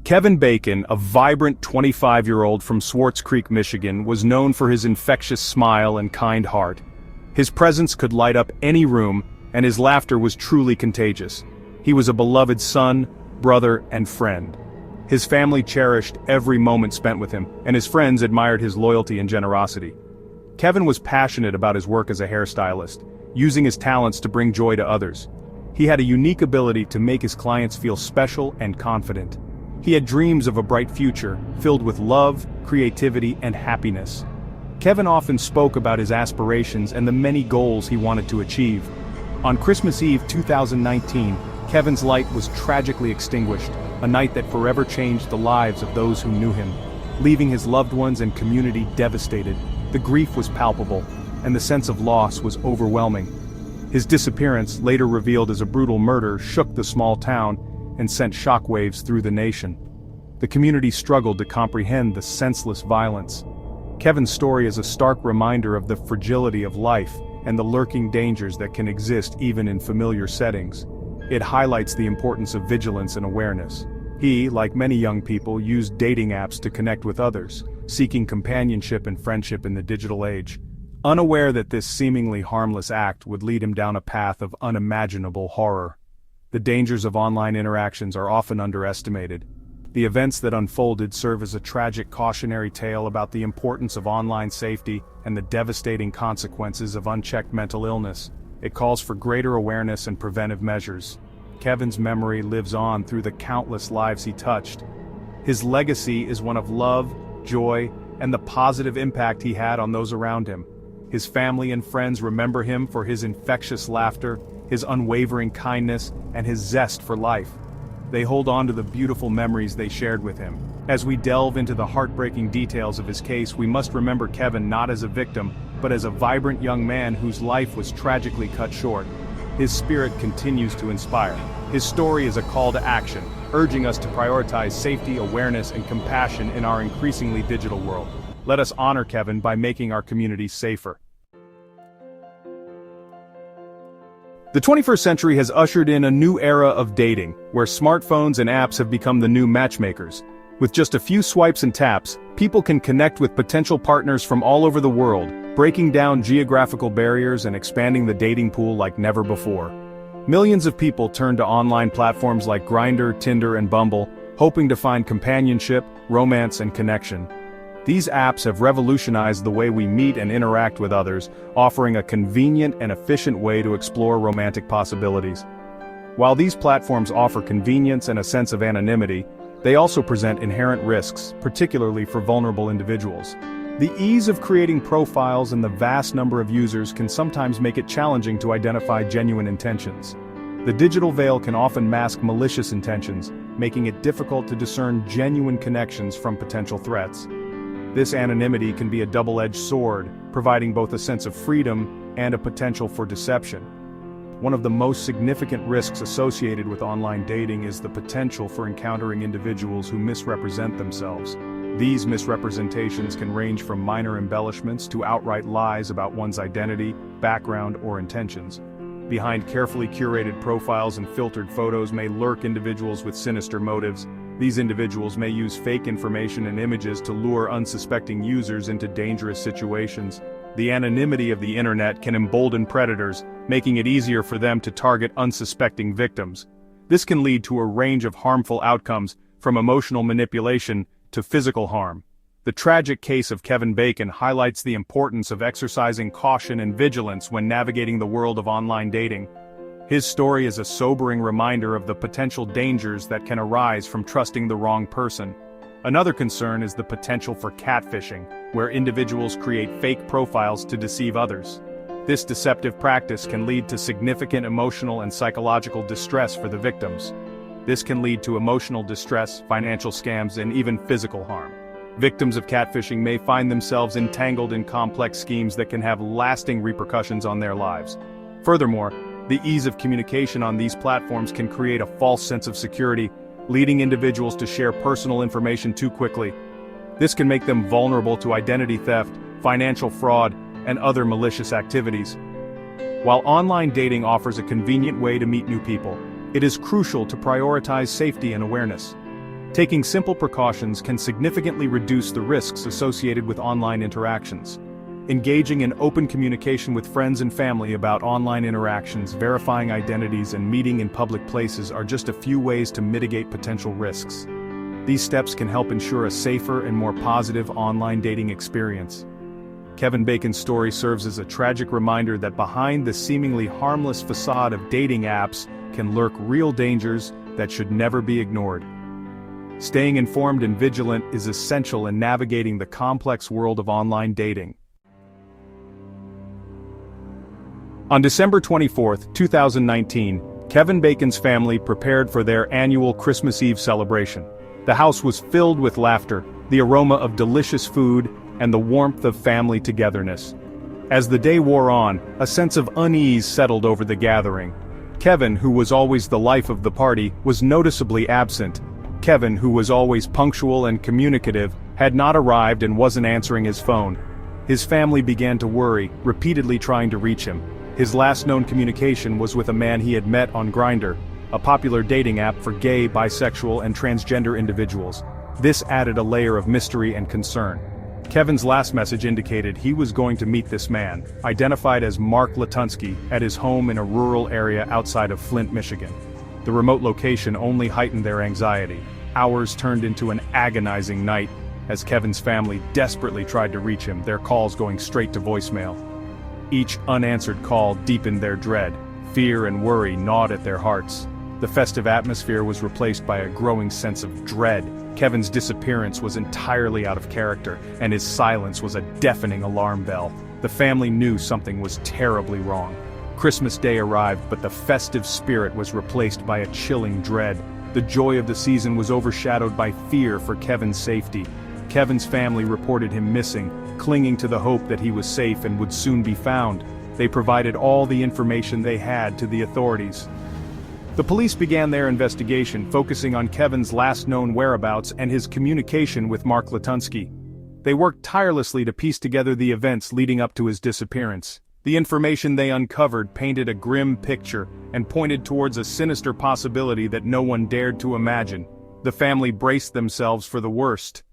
Kevin Bacon, a vibrant 25-year-old from Swartz Creek, Michigan, was known for his infectious smile and kind heart. His presence could light up any room, and his laughter was truly contagious. He was a beloved son, brother, and friend. His family cherished every moment spent with him, and his friends admired his loyalty and generosity. Kevin was passionate about his work as a hairstylist, using his talents to bring joy to others. He had a unique ability to make his clients feel special and confident. He had dreams of a bright future, filled with love, creativity, and happiness. Kevin often spoke about his aspirations and the many goals he wanted to achieve. On Christmas Eve 2019, Kevin's light was tragically extinguished, a night that forever changed the lives of those who knew him, leaving his loved ones and community devastated. The grief was palpable, and the sense of loss was overwhelming. His disappearance, later revealed as a brutal murder, shook the small town and sent shockwaves through the nation. The community struggled to comprehend the senseless violence. Kevin's story is a stark reminder of the fragility of life and the lurking dangers that can exist even in familiar settings. It highlights the importance of vigilance and awareness. He, like many young people, used dating apps to connect with others, seeking companionship and friendship in the digital age. Unaware that this seemingly harmless act would lead him down a path of unimaginable horror. The dangers of online interactions are often underestimated. The events that unfolded serve as a tragic cautionary tale about the importance of online safety and the devastating consequences of unchecked mental illness. It calls for greater awareness and preventive measures. Kevin's memory lives on through the countless lives he touched. His legacy is one of love, joy, and the positive impact he had on those around him. His family and friends remember him for his infectious laughter, his unwavering kindness, and his zest for life. They hold on to the beautiful memories they shared with him. As we delve into the heartbreaking details of his case, we must remember Kevin not as a victim, but as a vibrant young man whose life was tragically cut short. His spirit continues to inspire. His story is a call to action, urging us to prioritize safety, awareness, and compassion in our increasingly digital world. Let us honor Kevin by making our communities safer. The 21st century has ushered in a new era of dating, where smartphones and apps have become the new matchmakers. With just a few swipes and taps, people can connect with potential partners from all over the world, breaking down geographical barriers and expanding the dating pool like never before. Millions of people turn to online platforms like Grindr, Tinder, and Bumble, hoping to find companionship, romance, and connection. These apps have revolutionized the way we meet and interact with others, offering a convenient and efficient way to explore romantic possibilities. While these platforms offer convenience and a sense of anonymity, they also present inherent risks, particularly for vulnerable individuals. The ease of creating profiles and the vast number of users can sometimes make it challenging to identify genuine intentions. The digital veil can often mask malicious intentions, making it difficult to discern genuine connections from potential threats. This anonymity can be a double-edged sword, providing both a sense of freedom and a potential for deception. One of the most significant risks associated with online dating is the potential for encountering individuals who misrepresent themselves. These misrepresentations can range from minor embellishments to outright lies about one's identity, background, or intentions. Behind carefully curated profiles and filtered photos may lurk individuals with sinister motives. These individuals may use fake information and images to lure unsuspecting users into dangerous situations. The anonymity of the internet can embolden predators, making it easier for them to target unsuspecting victims. This can lead to a range of harmful outcomes, from emotional manipulation to physical harm. The tragic case of Kevin Bacon highlights the importance of exercising caution and vigilance when navigating the world of online dating. His story is a sobering reminder of the potential dangers that can arise from trusting the wrong person. Another concern is the potential for catfishing, where individuals create fake profiles to deceive others. This deceptive practice can lead to significant emotional and psychological distress for the victims. This can lead to emotional distress, financial scams, and even physical harm. Victims of catfishing may find themselves entangled in complex schemes that can have lasting repercussions on their lives. Furthermore, the ease of communication on these platforms can create a false sense of security, leading individuals to share personal information too quickly. This can make them vulnerable to identity theft, financial fraud, and other malicious activities. While online dating offers a convenient way to meet new people, it is crucial to prioritize safety and awareness. Taking simple precautions can significantly reduce the risks associated with online interactions. Engaging in open communication with friends and family about online interactions, verifying identities, and meeting in public places are just a few ways to mitigate potential risks. These steps can help ensure a safer and more positive online dating experience. Kevin Bacon's story serves as a tragic reminder that behind the seemingly harmless facade of dating apps can lurk real dangers that should never be ignored. Staying informed and vigilant is essential in navigating the complex world of online dating. On December 24, 2019, Kevin Bacon's family prepared for their annual Christmas Eve celebration. The house was filled with laughter, the aroma of delicious food, and the warmth of family togetherness. As the day wore on, a sense of unease settled over the gathering. Kevin, who was always the life of the party, was noticeably absent. Kevin, who was always punctual and communicative, had not arrived and wasn't answering his phone. His family began to worry, repeatedly trying to reach him. His last known communication was with a man he had met on Grindr, a popular dating app for gay, bisexual, and transgender individuals. This added a layer of mystery and concern. Kevin's last message indicated he was going to meet this man, identified as Mark Latunsky, at his home in a rural area outside of Flint, Michigan. The remote location only heightened their anxiety. Hours turned into an agonizing night, as Kevin's family desperately tried to reach him, their calls going straight to voicemail. Each unanswered call deepened their dread. Fear and worry gnawed at their hearts. The festive atmosphere was replaced by a growing sense of dread. Kevin's disappearance was entirely out of character, and his silence was a deafening alarm bell. The family knew something was terribly wrong. Christmas Day arrived, but the festive spirit was replaced by a chilling dread. The joy of the season was overshadowed by fear for Kevin's safety. Kevin's family reported him missing, clinging to the hope that he was safe and would soon be found. They provided all the information they had to the authorities. The police began their investigation, focusing on Kevin's last known whereabouts and his communication with Mark Latunsky. They worked tirelessly to piece together the events leading up to his disappearance. The information they uncovered painted a grim picture and pointed towards a sinister possibility that no one dared to imagine. The family braced themselves for the worst.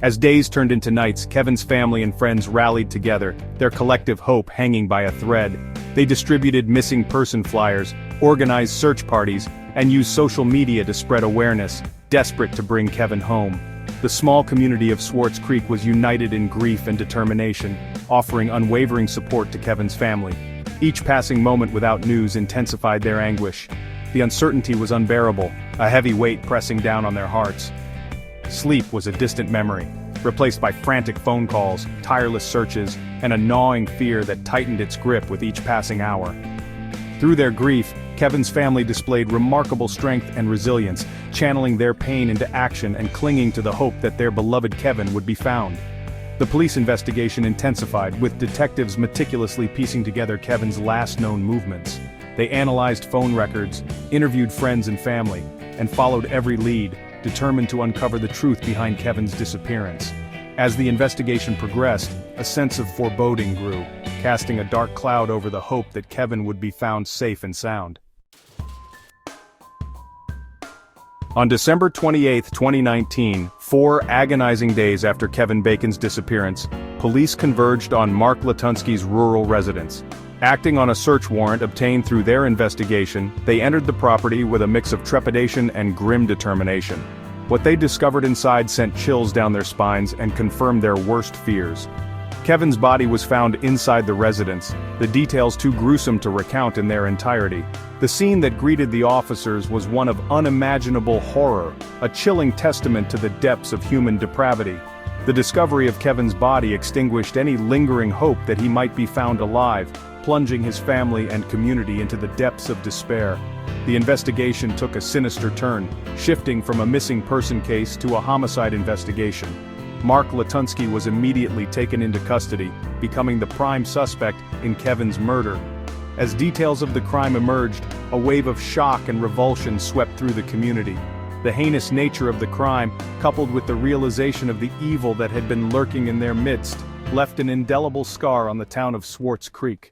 As days turned into nights, Kevin's family and friends rallied together, their collective hope hanging by a thread. They distributed missing person flyers, organized search parties, and used social media to spread awareness, desperate to bring Kevin home. The small community of Swartz Creek was united in grief and determination, offering unwavering support to Kevin's family. Each passing moment without news intensified their anguish. The uncertainty was unbearable, a heavy weight pressing down on their hearts. Sleep was a distant memory, replaced by frantic phone calls, tireless searches, and a gnawing fear that tightened its grip with each passing hour. Through their grief, Kevin's family displayed remarkable strength and resilience, channeling their pain into action and clinging to the hope that their beloved Kevin would be found. The police investigation intensified, with detectives meticulously piecing together Kevin's last known movements. They analyzed phone records, interviewed friends and family, and followed every lead, determined to uncover the truth behind Kevin's disappearance. As the investigation progressed, a sense of foreboding grew, casting a dark cloud over the hope that Kevin would be found safe and sound. On December 28, 2019, 4 agonizing days after Kevin Bacon's disappearance, police converged on Mark Latunsky's rural residence. Acting on a search warrant obtained through their investigation, they entered the property with a mix of trepidation and grim determination. What they discovered inside sent chills down their spines and confirmed their worst fears. Kevin's body was found inside the residence, the details too gruesome to recount in their entirety. The scene that greeted the officers was one of unimaginable horror, a chilling testament to the depths of human depravity. The discovery of Kevin's body extinguished any lingering hope that he might be found alive, plunging his family and community into the depths of despair. The investigation took a sinister turn, shifting from a missing person case to a homicide investigation. Mark Latunsky was immediately taken into custody, becoming the prime suspect in Kevin's murder. As details of the crime emerged, a wave of shock and revulsion swept through the community. The heinous nature of the crime, coupled with the realization of the evil that had been lurking in their midst, left an indelible scar on the town of Swartz Creek.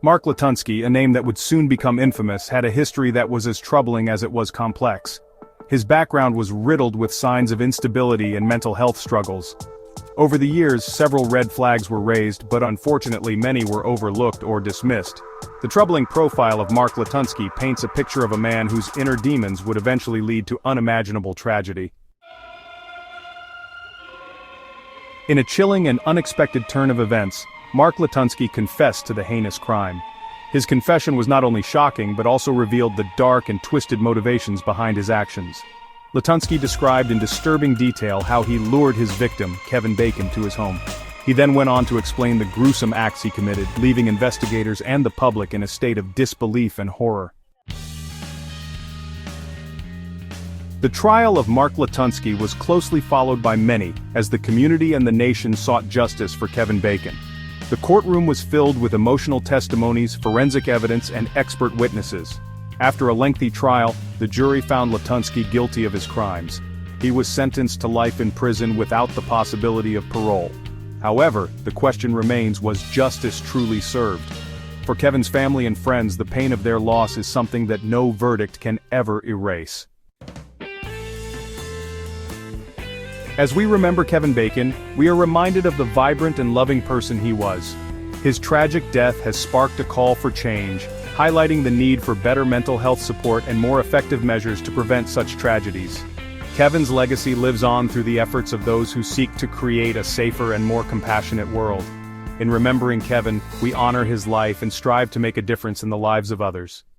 Mark Latunsky, a name that would soon become infamous, had a history that was as troubling as it was complex. His background was riddled with signs of instability and mental health struggles. Over the years, several red flags were raised, but unfortunately many were overlooked or dismissed. The troubling profile of Mark Latunsky paints a picture of a man whose inner demons would eventually lead to unimaginable tragedy. In a chilling and unexpected turn of events, Mark Latunsky confessed to the heinous crime. His confession was not only shocking but also revealed the dark and twisted motivations behind his actions. Latunsky described in disturbing detail how he lured his victim, Kevin Bacon, to his home. He then went on to explain the gruesome acts he committed, leaving investigators and the public in a state of disbelief and horror. The trial of Mark Latunsky was closely followed by many, as the community and the nation sought justice for Kevin Bacon. The courtroom was filled with emotional testimonies, forensic evidence, and expert witnesses. After a lengthy trial, the jury found Latunsky guilty of his crimes. He was sentenced to life in prison without the possibility of parole. However, the question remains, was justice truly served? For Kevin's family and friends, the pain of their loss is something that no verdict can ever erase. As we remember Kevin Bacon, we are reminded of the vibrant and loving person he was. His tragic death has sparked a call for change, highlighting the need for better mental health support and more effective measures to prevent such tragedies. Kevin's legacy lives on through the efforts of those who seek to create a safer and more compassionate world. In remembering Kevin, we honor his life and strive to make a difference in the lives of others.